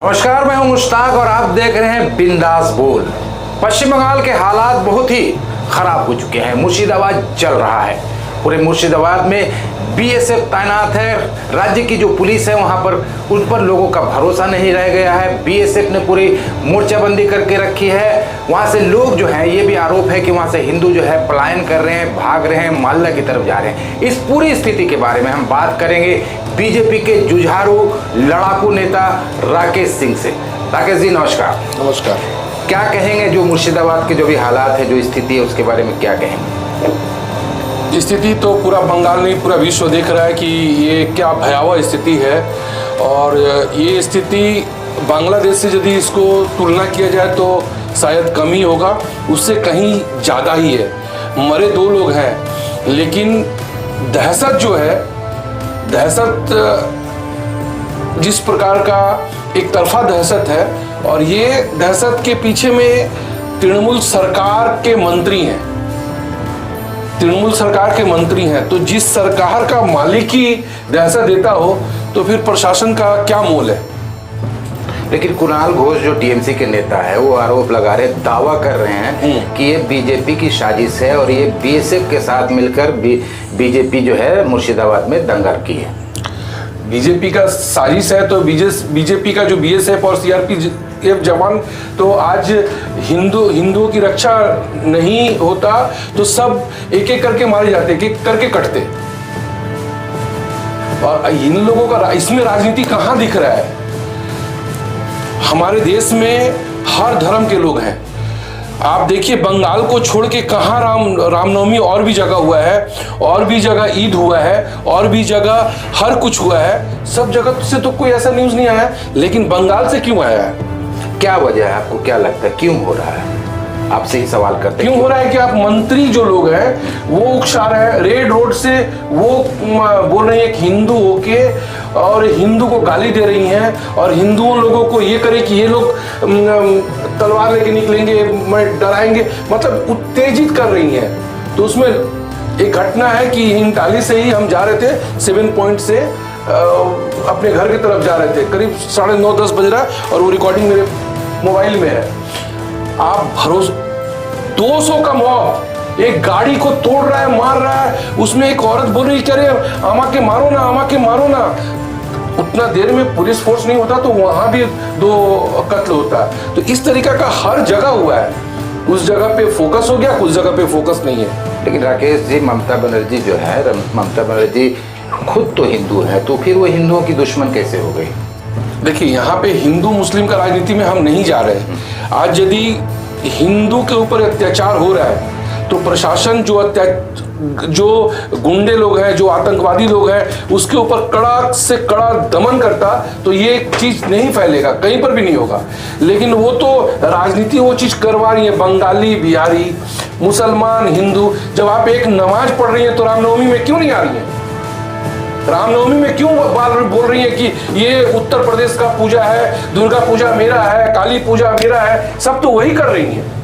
नमस्कार, मैं हूं मुश्ताक और आप देख रहे हैं बिंदास बोल। पश्चिम बंगाल के हालात बहुत ही खराब हो चुके हैं। मुर्शिदाबाद जल रहा है। पूरे मुर्शिदाबाद में बीएसएफ तैनात है। राज्य की जो पुलिस है वहां पर उन पर लोगों का भरोसा नहीं रह गया है। बीएसएफ ने पूरी मोर्चाबंदी करके रखी है। वहां से लोग जो हैं, ये भी आरोप है कि वहां से हिंदू जो है पलायन कर रहे हैं, भाग रहे हैं, मालदा की तरफ जा रहे हैं। इस पूरी स्थिति के बारे में हम बात करेंगे बीजेपी के जुझारू लड़ाकू नेता राकेश सिंह से। राकेश जी नमस्कार। नमस्कार। क्या कहेंगे जो मुर्शिदाबाद के जो भी हालात है, जो स्थिति है, उसके बारे में क्या कहेंगे? स्थिति तो पूरा बंगाल नहीं, पूरा विश्व देख रहा है कि ये क्या भयावह स्थिति है। और ये स्थिति बांग्लादेश से यदि इसको तुलना किया जाए तो शायद कम ही होगा, उससे कहीं ज़्यादा ही है। मरे 2 लोग हैं, लेकिन दहशत जो है, दहशत जिस प्रकार का एक तरफा दहशत है, और ये दहशत के पीछे में तृणमूल सरकार के मंत्री हैं। तृणमूल सरकार के मंत्री हैं, तो जिस सरकार का मालिक ही दहशत देता हो तो फिर प्रशासन का क्या मोल है। लेकिन कुणाल घोष जो टीएमसी के नेता है, वो आरोप लगा रहे, दावा कर रहे हैं कि ये बीजेपी की साजिश है और ये बीएसएफ के साथ मिलकर बीजेपी जो है मुर्शिदाबाद में दंगा की है। बीजेपी का साजिश है तो बीजेपी का जो बीएसएफ और सीआरपीएफ जवान तो आज हिंदुओं की रक्षा नहीं होता तो सब एक एक करके मारे जाते, एक एक करके कटते। और इन लोगों का इसमें राजनीति कहाँ दिख रहा है? हमारे देश में हर धर्म के लोग हैं। आप देखिए बंगाल को छोड़ के कहाँ रामनवमी और भी जगह हुआ है, और भी जगह ईद हुआ है, और भी जगह हर कुछ हुआ है। सब जगह से तो कोई ऐसा न्यूज़ नहीं आया, लेकिन बंगाल से क्यों आया है? क्या वजह है, आपको क्या लगता है क्यों हो रहा है? आपसे ही सवाल करते हैं। क्यों हो रहा है कि आप मंत्री जो लोग हैं वो उकसा रहे हैं, रेड रोड से वो बोल रही है कि हिंदू होके और हिंदू को गाली दे रही हैं, और हिंदुओं लोगों को ये करे कि ये लोग तलवार लेके निकलेंगे, डराएंगे, मतलब उत्तेजित कर रही हैं। तो उसमें एक घटना है कि हिंटाली से ही हम जा रहे थे 7 पॉइंट से अपने घर की तरफ जा रहे थे, करीब 9:30-10 बज रहा है, और वो रिकॉर्डिंग मेरे मोबाइल में है। आप भरोसा 200 का मॉब एक गाड़ी को तोड़ रहा है, मार रहा है। उसमें एक औरत बोल रही, कह रही आमा के मारो ना, आमा के मारो ना। उतना देर में पुलिस फोर्स नहीं होता तो वहां भी 2 कत्ल होता है। तो इस तरीका का हर जगह हुआ है। उस जगह पे फोकस हो गया, कुछ जगह पे फोकस नहीं है। लेकिन राकेश जी, ममता बनर्जी जो है, ममता बनर्जी खुद तो हिंदू है, तो फिर वो हिंदुओं की दुश्मन कैसे हो गई? देखिए, यहाँ पे हिंदू मुस्लिम का राजनीति में हम नहीं जा रहे हैं। आज यदि हिंदू के ऊपर अत्याचार हो रहा है तो प्रशासन जो गुंडे लोग हैं, जो आतंकवादी लोग हैं, उसके ऊपर कड़ा से कड़ा दमन करता तो ये चीज नहीं फैलेगा, कहीं पर भी नहीं होगा। लेकिन वो तो राजनीति वो चीज करवा रही है। बंगाली, बिहारी, मुसलमान, हिंदू, जब आप एक नमाज पढ़ रही है तो रामनवमी में क्यों नहीं आ रही है? रामनवमी में क्यों बोल रही है कि ये उत्तर प्रदेश का पूजा है, दुर्गा पूजा मेरा है, काली पूजा मेरा है? सब तो वही कर रही है।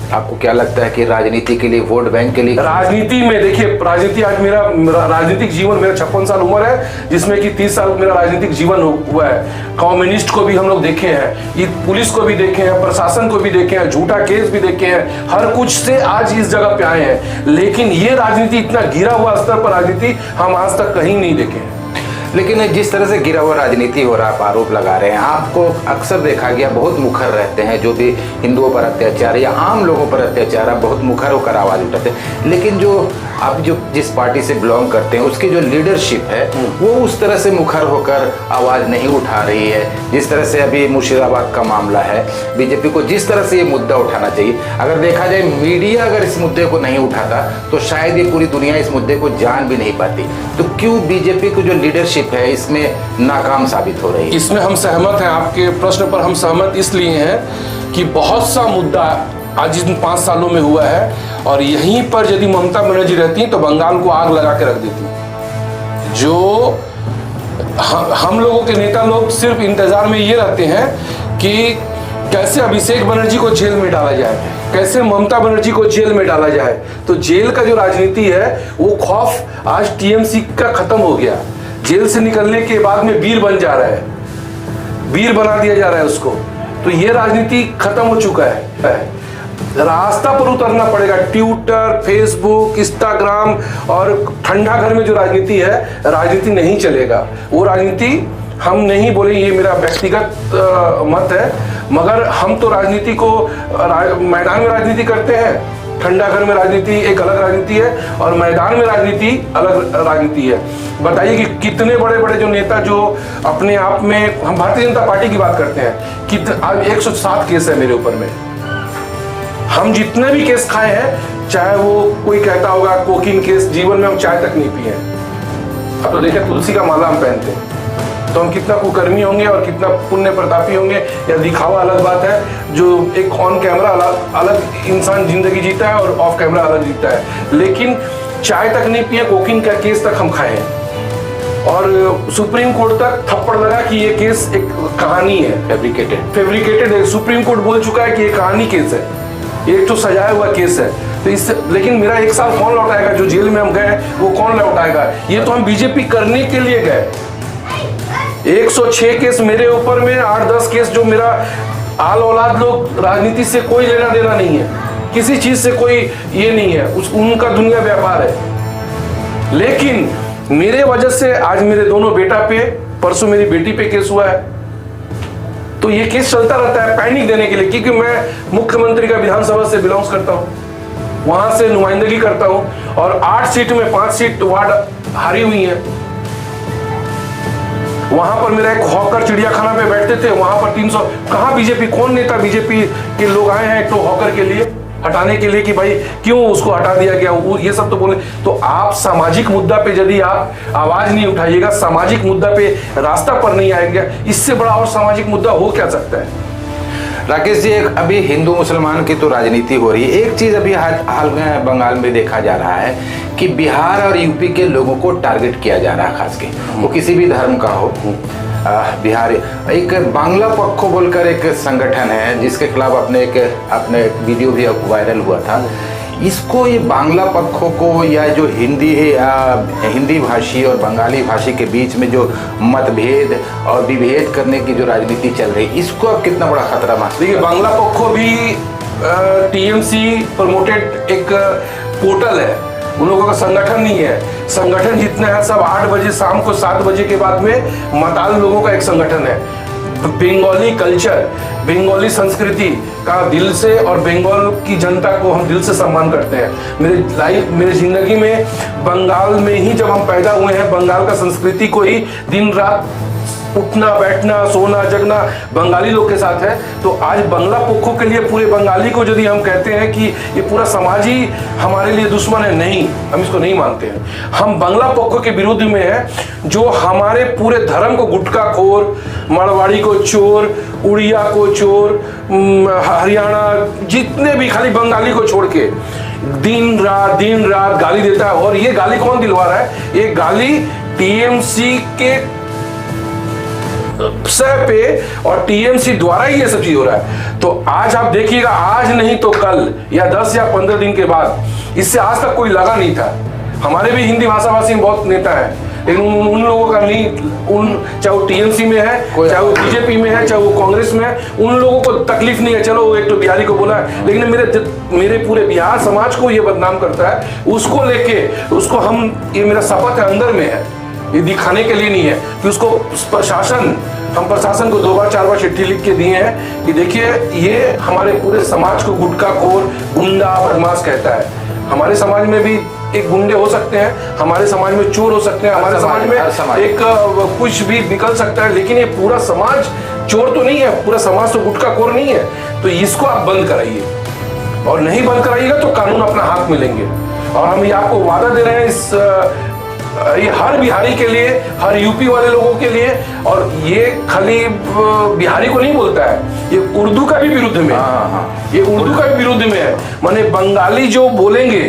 आपको क्या लगता है कि राजनीति के लिए, वोट बैंक के लिए? राजनीति में देखिए, राजनीति आज मेरा राजनीतिक जीवन, मेरा 56 साल उम्र है, जिसमें कि 30 साल मेरा राजनीतिक जीवन हुआ है। कम्युनिस्ट को भी हम लोग देखे हैं, ये पुलिस को भी देखे हैं, प्रशासन को भी देखे हैं, झूठा केस भी देखे हैं, हर कुछ से आज इस जगह पे आए हैं। लेकिन ये राजनीति, इतना गिरा हुआ स्तर पर राजनीति हम आज तक कहीं नहीं देखे हैं। लेकिन जिस तरह से गिरा हुआ राजनीति हो रहा, आप आरोप लगा रहे हैं, आपको अक्सर देखा गया बहुत मुखर रहते हैं, जो भी हिंदुओं पर अत्याचार या आम लोगों पर अत्याचार, आप बहुत मुखर होकर आवाज़ उठाते हैं। लेकिन जो आप जिस पार्टी से बिलोंग करते हैं, उसकी जो लीडरशिप है वो उस तरह से मुखर होकर आवाज़ नहीं उठा रही है। जिस तरह से अभी मुर्शिदाबाद का मामला है, बीजेपी को जिस तरह से ये मुद्दा उठाना चाहिए, अगर देखा जाए मीडिया अगर इस मुद्दे को नहीं उठाता तो शायद ये पूरी दुनिया इस मुद्दे को जान भी नहीं पाती। तो क्यों बीजेपी की जो लीडरशिप है इसमें नाकाम साबित हो रही है? इसमें हम सहमत हैं, आपके प्रश्न पर हम सहमत इसलिए हैं कि बहुत सा मुद्दा आज इन 5 सालों में हुआ है, और यहीं पर यदि ममता बनर्जी रहती तो बंगाल को आग लगा के रख देती। जो हम लोगों के नेता लोग सिर्फ इंतजार में ये रहते हैं कि कैसे अभिषेक बनर्जी को जेल में डाला जाए, कैसे ममता बनर्जी को जेल में डाला जाए। तो जेल का जो राजनीति है वो खौफ आज टीएमसी का खत्म हो गया। जेल से निकलने के बाद में वीर बन जा रहा है। वीर बना दिया जा रहा है उसको। तो ये राजनीति खत्म हो चुका है। रास्ता पर उतरना पड़ेगा। ट्विटर, फेसबुक, इंस्टाग्राम और ठंडा घर में जो राजनीति है, राजनीति नहीं चलेगा। वो राजनीति हम नहीं बोले, ये मेरा व्यक्तिगत मत है, मगर हम तो राजनीति को मैदान में राजनीति करते हैं। ठंडा घर में राजनीति एक अलग राजनीति है और मैदान में राजनीति अलग राजनीति है। बताइए कि कितने बड़े बड़े जो नेता जो अपने आप में, हम भारतीय जनता पार्टी की बात करते हैं, कितने आज 107 केस है मेरे ऊपर में। हम जितने भी केस खाए हैं, चाहे वो कोई कहता होगा कोकीन केस, जीवन में हम चाय तक नहीं पिए। अब तो देखिए तुलसी का माला हम पहनते हैं, तो हम कितना कुकर्मी होंगे और कितना पुण्य प्रतापी होंगे या दिखावा अलग बात है। जो एक ऑन कैमरा अलग इंसान जिंदगी जीता है और ऑफ कैमरा अलग जीता है, लेकिन चाय तक नहीं पिए, कोकीन का केस तक हम खाए हैं। और सुप्रीम कोर्ट तक थप्पड़ लगा कि ये केस एक कहानी है, फैब्रिकेटेड है। सुप्रीम कोर्ट बोल चुका है कि ये कहानी केस है, एक तो सजाया हुआ केस है। तो इससे, लेकिन मेरा 1 साल कौन लौटाएगा? जो जेल में हम गए वो कौन लौटाएगा? ये तो हम बीजेपी करने के लिए गए। 106 केस मेरे ऊपर में, 8-10 केस जो मेरा आल औलाद लोग, राजनीति से कोई लेना देना नहीं है, किसी चीज से कोई ये नहीं है, उनका दुनिया व्यापार है। लेकिन मेरे वजह से आज मेरे दोनों बेटा पे, परसों मेरी बेटी पे केस हुआ है। तो ये केस चलता रहता है पैनिक देने के लिए, क्योंकि मैं मुख्यमंत्री का विधानसभा से बिलोंग्स करता हूँ, वहां से नुमाइंदगी करता हूँ और 8 सीट में 5 सीट वार्ड हारी हुई है। वहां पर मेरा एक हॉकर चिड़ियाखाना पे बैठते थे, वहां पर 300, कहाँ बीजेपी, कौन नेता बीजेपी के लोग आए हैं एक तो हॉकर के लिए हटाने के लिए कि भाई क्यों उसको हटा दिया गया, ये सब तो बोले। तो आप सामाजिक मुद्दा पे यदि आप आवाज नहीं उठाइएगा, सामाजिक मुद्दा पे रास्ता पर नहीं आएगा, इससे बड़ा और सामाजिक मुद्दा हो क्या सकता है? राकेश जी, एक अभी हिंदू मुसलमान की तो राजनीति हो रही है। एक चीज अभी हाल में बंगाल में देखा जा रहा है कि बिहार और यूपी के लोगों को टारगेट किया जा रहा है, खास के वो किसी भी धर्म का हो। बिहार एक बांग्ला पक्खो बोलकर एक संगठन है जिसके खिलाफ अपने वीडियो भी वायरल हुआ था। इसको, ये बांग्ला पक्षों को, या जो हिंदी भाषी और बंगाली भाषी के बीच में जो मतभेद और विभेद करने की जो राजनीति चल रही है, इसको अब कितना बड़ा खतरा महसूस? देखिए, बांग्ला पक्षों भी टीएमसी प्रमोटेड एक पोर्टल है, उन लोगों का संगठन नहीं है। संगठन जितने हैं सब 8 बजे शाम को 7 बजे के बाद में मताल लोगों का एक संगठन है। बंगाली कल्चर, बंगाली संस्कृति का दिल से और बंगाल की जनता को हम दिल से सम्मान करते हैं। मेरे जिंदगी में बंगाल में ही जब हम पैदा हुए हैं, बंगाल का संस्कृति को ही दिन रात उठना बैठना सोना जगना बंगाली लोग के साथ है। तो आज बांग्ला पक्षों के लिए पूरे बंगाली को यदि हम कहते हैं कि ये पूरा समाज ही हमारे लिए दुश्मन है, नहीं, हम इसको नहीं मानते हैं। हम बांग्ला पक्षों के विरुद्ध में है जो हमारे पूरे धर्म को गुटखाखोर, मारवाड़ी को चोर, उड़िया को चोर, हरियाणा जितने भी, खाली बंगाली को छोड़ के दिन रात गाली देता है। और ये गाली कौन दिलवा रहा है? ये गाली टीएमसी के पे और टीएमसी द्वारा ही ये सब चीज हो रहा है। तो आज आप देखिएगा, आज नहीं तो कल या 10 या 15 दिन के बाद, इससे आज तक कोई लगा नहीं था। हमारे भी हिंदी भाषा भाषी बहुत नेता है, लेकिन उन लोगों का नहीं, चाहे वो टीएमसी में है, चाहे वो बीजेपी में है, चाहे वो कांग्रेस में है, उन लोगों को तकलीफ नहीं है। चलो एक तो बिहारी को बोला है, लेकिन मेरे पूरे बिहार समाज को ये बदनाम करता है, उसको लेके उसको हम, ये मेरा शपथ है अंदर में है, ये दिखाने के लिए नहीं है कि उसको हम प्रशासन को 2 बार 4 बार चिट्ठी लिख के दिए हैं कि देखिए ये हमारे पूरे समाज को गुटखाखोर, गुंडा, बदमाश कहता है। हमारे समाज में भी एक गुंडे हो सकते हैं, हमारे समाज में चोर हो सकते हैं, हमारे समाज में एक कुछ भी निकल सकता है, लेकिन ये पूरा समाज चोर तो नहीं है, पूरा समाज तो गुटखाखोर नहीं है। तो इसको आप बंद कराइए, और नहीं बंद कराइएगा तो कानून अपना हाथ में लेंगे। और हम ये आपको वादा दे रहे हैं ये हर बिहारी के लिए, हर यूपी वाले लोगों के लिए, और ये खाली बिहारी को नहीं बोलता है, ये उर्दू का भी विरुद्ध में है। ये उर्दू का भी विरुद्ध में है, माने बंगाली जो बोलेंगे,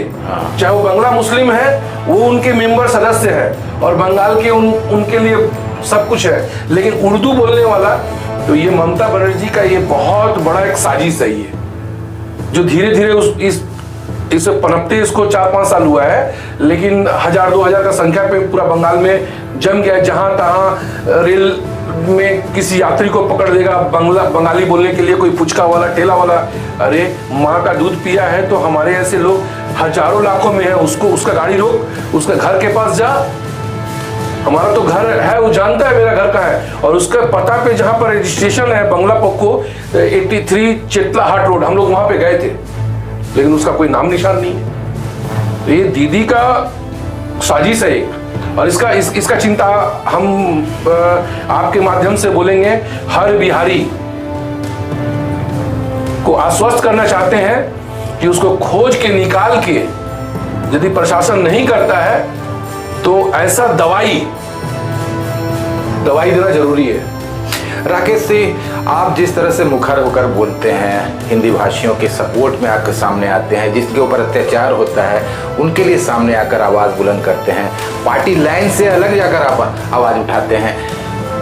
चाहे वो बंगला मुस्लिम है, वो उनके मेंबर सदस्य है और बंगाल के उनके लिए सब कुछ है, लेकिन उर्दू बोलने वाला, तो ये ममता बनर्जी का ये बहुत बड़ा एक साजिश है, ये जो धीरे धीरे इसे पनपते इसको 4-5 साल हुआ है, लेकिन 1000-2000 का संख्या पे पूरा बंगाल में जम गया। जहां तहां रेल में किसी यात्री को पकड़ देगा बंगाली बोलने के लिए, कोई पुचका वाला ठेला वाला। अरे माँ का दूध पिया है तो हमारे ऐसे लोग हजारों लाखों में है, उसको उसका गाड़ी रोक, उसका घर के पास जा। हमारा तो घर है, वो जानता है मेरा घर का है, और उसका पता पे जहाँ पर रजिस्ट्रेशन है बंगला पक्को 83 चेतला हाट रोड, हम लोग वहां पे गए थे, लेकिन उसका कोई नाम निशान नहीं है। तो ये दीदी का साजिश है एक, और इसका चिंता हम आपके माध्यम से बोलेंगे। हर बिहारी को आश्वस्त करना चाहते हैं कि उसको खोज के निकाल के, यदि प्रशासन नहीं करता है तो ऐसा दवाई देना जरूरी है। राकेश सिंह, आप जिस तरह से मुखर होकर बोलते हैं, हिंदी भाषियों के सपोर्ट में आकर सामने आते हैं, जिसके ऊपर अत्याचार होता है उनके लिए सामने आकर आवाज़ बुलंद करते हैं, पार्टी लाइन से अलग जाकर आप आवाज़ उठाते हैं।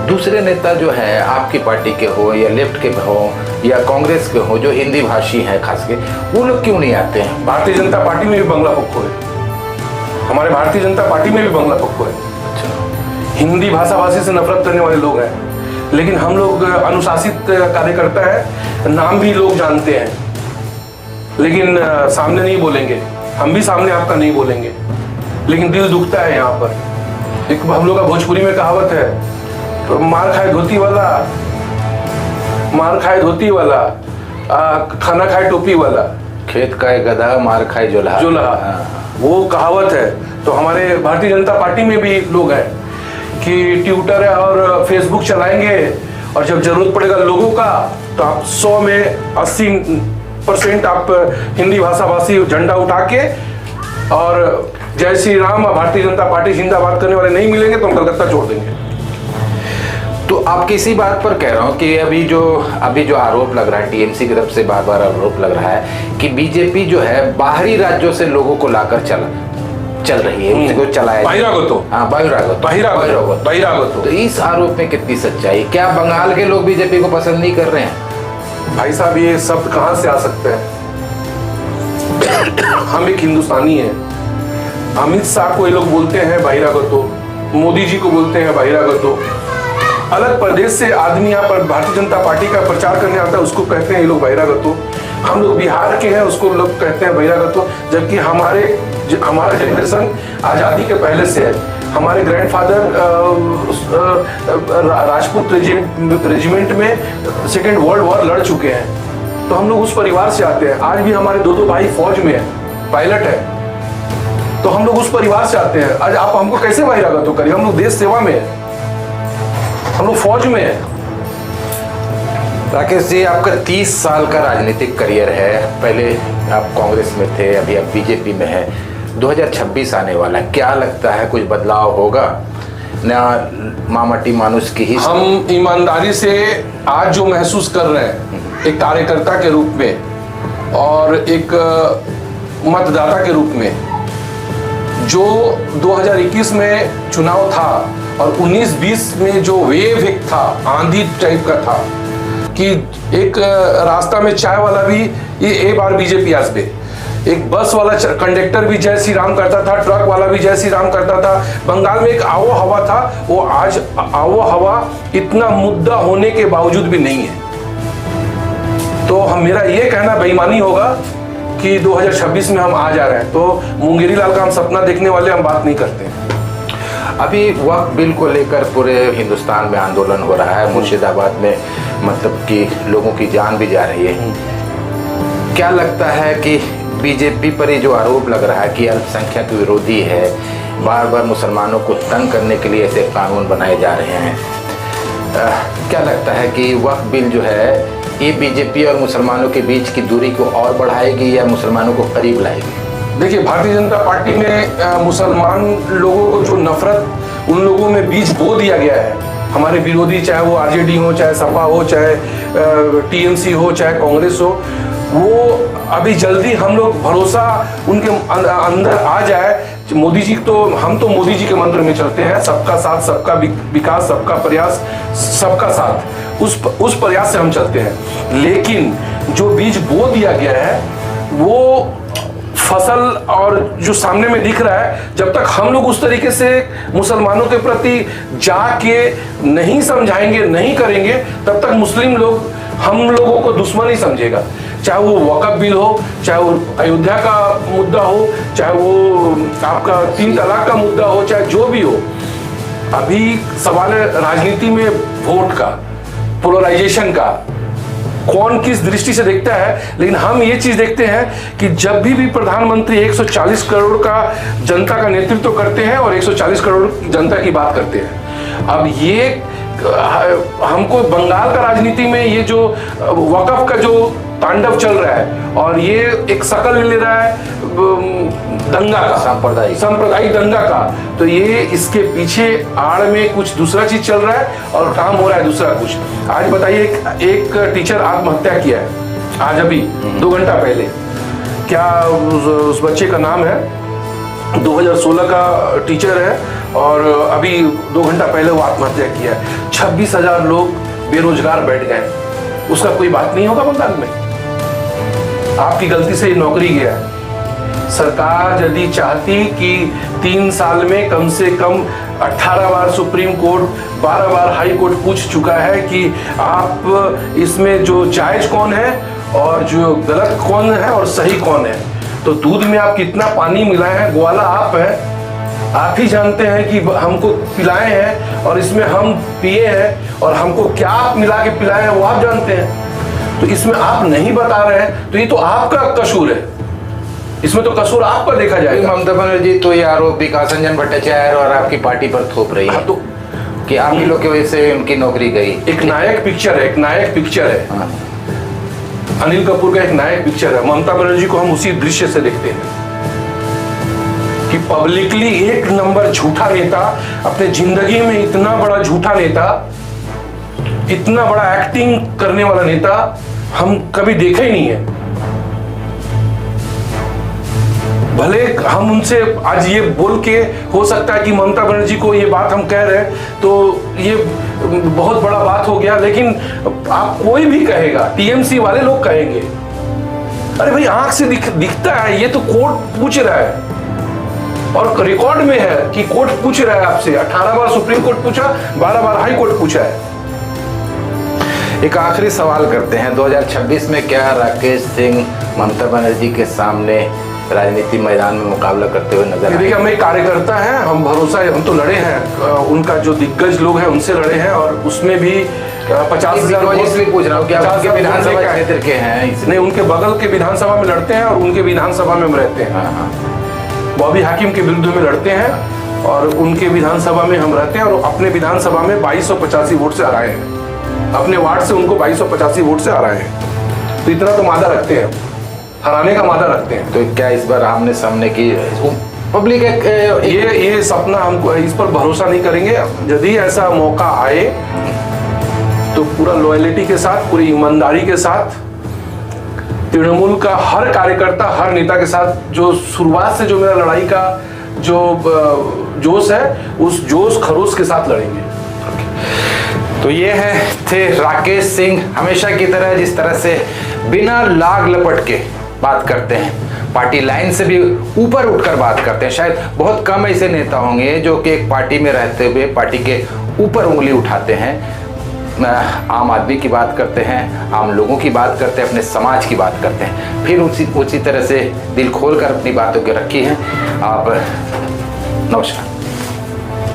दूसरे नेता जो है आपकी पार्टी के हो या लेफ्ट के हो या कांग्रेस के हो, जो हिंदी भाषी हैं खास के, वो लोग क्यों नहीं आते हैं? भारतीय जनता पार्टी में भी बंगला पक्को है, हमारे भारतीय जनता पार्टी में भी बंगला पक्को है। हिंदी भाषा भाषी से नफरत करने वाले लोग हैं, लेकिन हम लोग अनुशासित कार्यकर्ता है, नाम भी लोग जानते हैं, लेकिन सामने नहीं बोलेंगे। हम भी सामने आपका नहीं बोलेंगे, लेकिन दिल दुखता है। यहाँ पर एक हम लोग का भोजपुरी में कहावत है, तो मार खाए धोती वाला, खाना खाए टोपी वाला, खेत का एक गधा मार खाए जोलहा। वो कहावत है। तो हमारे भारतीय जनता पार्टी में भी लोग हैं कि ट्विटर और फेसबुक चलाएंगे, और जब जरूरत पड़ेगा लोगों का तो आप 100 में 80% आप हिंदी भाषा भाषी झंडा उठा के और जय श्री राम और भारतीय जनता पार्टी जिंदाबाद करने वाले नहीं मिलेंगे तो हम कलकत्ता छोड़ देंगे। तो आप किसी बात पर कह रहा हूँ कि अभी जो आरोप लग रहा है, टीएमसी की तरफ से बार बार आरोप लग रहा है कि बीजेपी जो है बाहरी राज्यों से लोगों को लाकर चल रही है, उसको चलाया बहिरागत। तो इस आरोप में कितनी सच्चाई? क्या बंगाल के लोग बीजेपी को पसंद नहीं कर रहे हैं? भाई साहब, ये शब्द कहां से आ सकते हैं? हम एक हिंदुस्तानी हैं। अमित शाह को ये लोग बोलते हैं बहिरागतो, मोदी जी को बोलते हैं बहिरागतो। अलग प्रदेश से आदमी यहाँ पर भारतीय जनता पार्टी का प्रचार करने आता है, उसको कहते हैं ये लोग बहिरागतो। हम लोग बिहार के हैं, उसको लोग कहते हैं बहिरागतो, जबकि हमारा जनरेशन आज़ादी के पहले से है। हमारे ग्रैंडफादर राजपूत रेजिमेंट में सेकेंड वर्ल्ड वॉर लड़ चुके हैं, तो हम लोग उस परिवार से आते हैं। आज भी हमारे दो भाई फौज में है, पायलट है, तो हम लोग उस परिवार से आते हैं। आज आप हमको कैसे बहिरागतो करिए? हम लोग देश सेवा में है, हम लोग फौज में है। राकेश जी, आपका 30 साल का राजनीतिक करियर है। पहले आप कांग्रेस में थे, अभी आप बीजेपी में हैं। 2026 आने वाला है, क्या लगता है कुछ बदलाव होगा? ना मामाटी मानुष की ही हम ईमानदारी से आज जो महसूस कर रहे हैं एक कार्यकर्ता के रूप में और एक मतदाता के रूप में, जो 2021 में चुनाव था और 19-20 में जो वेव एक था, आंधी टाइप का था कि एक रास्ता में चाय वाला भी ये बार बीजेपी आसबे, एक बस वाला कंडक्टर भी जय श्री राम करता था, ट्रक वाला भी जय श्री राम करता था। बंगाल में एक आवो हवा था, वो आज आवो हवा इतना मुद्दा होने के बावजूद भी नहीं है। तो मेरा ये कहना बेईमानी होगा कि 2026 में हम आ जा रहे हैं, तो मुंगेरी लाल का हम सपना देखने वाले हम बात नहीं करते। अभी वक्फ बिल को लेकर पूरे हिंदुस्तान में आंदोलन हो रहा है, मुर्शिदाबाद में मतलब कि लोगों की जान भी जा रही है। क्या लगता है कि बीजेपी पर ये जो आरोप लग रहा है कि अल्पसंख्यक विरोधी है, बार बार मुसलमानों को तंग करने के लिए ऐसे कानून बनाए जा रहे हैं, क्या लगता है कि वक्फ बिल जो है ये बीजेपी और मुसलमानों के बीच की दूरी को और बढ़ाएगी या मुसलमानों को करीब लाएगी? देखिए, भारतीय जनता पार्टी में मुसलमान लोगों को जो नफरत उन लोगों में बीज बो दिया गया है, हमारे विरोधी, चाहे वो आरजेडी हो, चाहे सपा हो, चाहे टीएमसी हो, चाहे कांग्रेस हो, वो अभी जल्दी हम लोग भरोसा उनके अंदर आ जाए। मोदी जी तो हम तो मोदी जी के मंत्र में चलते हैं, सबका साथ, सबका विकास, सबका प्रयास, सबका साथ, उस प्रयास से हम चलते हैं। लेकिन जो बीज बो दिया गया है वो फसल और जो सामने में दिख रहा है, जब तक हम लोग उस तरीके से मुसलमानों के प्रति जाके नहीं समझाएंगे, नहीं करेंगे, तब तक मुस्लिम लोग हम लोगों को दुश्मन ही समझेगा। चाहे वो वक़्फ़ बिल हो, चाहे वो अयोध्या का मुद्दा हो, चाहे वो आपका 3 तलाक का मुद्दा हो, चाहे जो भी हो। अभी सवाल है राजनीति में वोट का, पोलराइजेशन का, कौन किस दृष्टि से देखता है। लेकिन हम ये चीज देखते हैं कि जब भी प्रधानमंत्री 140 करोड़ का जनता का नेतृत्व करते हैं और 140 करोड़ जनता की बात करते हैं। अब ये हमको बंगाल का राजनीति में ये जो वक़्फ़ का जो तांडव चल रहा है और ये एक शकल ले रहा है दंगा का, सांप्रदायिक दंगा का, तो ये इसके पीछे आड़ में कुछ दूसरा चीज चल रहा है और काम हो रहा है दूसरा कुछ। आज बताइए, एक टीचर आत्महत्या किया है आज अभी 2 घंटा पहले। क्या उस बच्चे का नाम है? 2016 का टीचर है और अभी 2 घंटा पहले वो आत्महत्या किया है। 26,000 लोग बेरोजगार बैठ गए। उसका कोई बात नहीं होगा बंगाल में? आपकी गलती से नौकरी गया है। सरकार यदि चाहती कि 3 साल में कम से कम 18 बार सुप्रीम कोर्ट, 12 बार हाई कोर्ट पूछ चुका है कि आप इसमें जो जायज कौन है और जो गलत कौन है और सही कौन है। तो दूध में आप कितना पानी मिलाए हैं, ग्वाला आप हैं, आप ही जानते हैं कि हमको पिलाए हैं और इसमें हम पिए हैं और हमको क्या आप मिला के पिलाए हैं वो आप जानते हैं। तो इसमें आप नहीं बता रहे हैं तो ये तो आपका कसूर है, इसमें तो कसूर आपका देखा जाएगा। ममता बनर्जी तो ये आरोप विकास रंजन भट्टाचार्य और आपकी पार्टी पर थोप रही है तो कि आप ही लोग की वजह से उनकी नौकरी गई। एक नायक पिक्चर है, हाँ। अनिल कपूर का एक नायक पिक्चर है। ममता बनर्जी को हम उसी दृश्य से देखते हैं कि पब्लिकली एक नंबर झूठा नेता, अपने जिंदगी में इतना बड़ा झूठा नेता, इतना बड़ा एक्टिंग करने वाला नेता हम कभी देखा ही नहीं है। भले हम उनसे आज ये बोल के हो सकता है कि ममता बनर्जी को ये बात हम कह रहे हैं तो ये बहुत बड़ा बात हो गया, लेकिन आप कोई भी कहेगा, टीएमसी वाले लोग कहेंगे, अरे भाई आंख से दिखता है, ये तो कोर्ट पूछ रहा है और रिकॉर्ड में है कि कोर्ट पूछ रहा है आपसे। 18 बार सुप्रीम कोर्ट पूछा, 12 बार हाई कोर्ट पूछा है। एक आखिरी सवाल करते हैं, 2026 में क्या राकेश सिंह ममता बनर्जी के सामने राजनीति मैदान में मुकाबला करते हुए नजर आएंगे? देखिए, हम एक कार्यकर्ता हैं, हम भरोसा है, हम तो लड़े हैं, उनका जो दिग्गज लोग हैं उनसे लड़े हैं और उसमें भी 50,000 इसलिए पूछ रहा हूँ कि आपके विधानसभा क्षेत्र के हैं, नहीं उनके बगल के विधानसभा में लड़ते हैं और उनके विधानसभा में हम रहते हैं। हाँ। बॉबी हाकिम के विरुद्ध में लड़ते हैं और उनके विधानसभा में हम रहते हैं और अपने विधानसभा में 2285 वोट से हराए हैं। अपने वार्ड से उनको 2285 वोट से हराए हैं। तो इतना तो मादा रखते हैं, हराने का मादा रखते हैं। तो क्या इस बार आमने सामने की पब्लिक ये सपना, हमको इस पर भरोसा नहीं करेंगे। यदि ऐसा मौका आए तो पूरा लॉयल्टी के साथ, पूरी ईमानदारी के साथ, तृणमूल का हर कार्यकर्ता, हर नेता के साथ, जो शुरुआत से जो मेरा लड़ाई का जो जोश है, उस जोश खरोश के साथ लड़ेंगे। तो ये थे राकेश सिंह, हमेशा की तरह जिस तरह से बिना लाग लपट के बात करते हैं, पार्टी लाइन से भी ऊपर उठकर बात करते हैं। शायद बहुत कम ऐसे नेता होंगे जो कि एक पार्टी में रहते हुए पार्टी के ऊपर उंगली उठाते हैं। आम आदमी की बात करते हैं, आम लोगों की बात करते हैं, अपने समाज की बात करते हैं, फिर उसी तरह से दिल खोल कर अपनी बातों को रखी है। आप नमस्कार।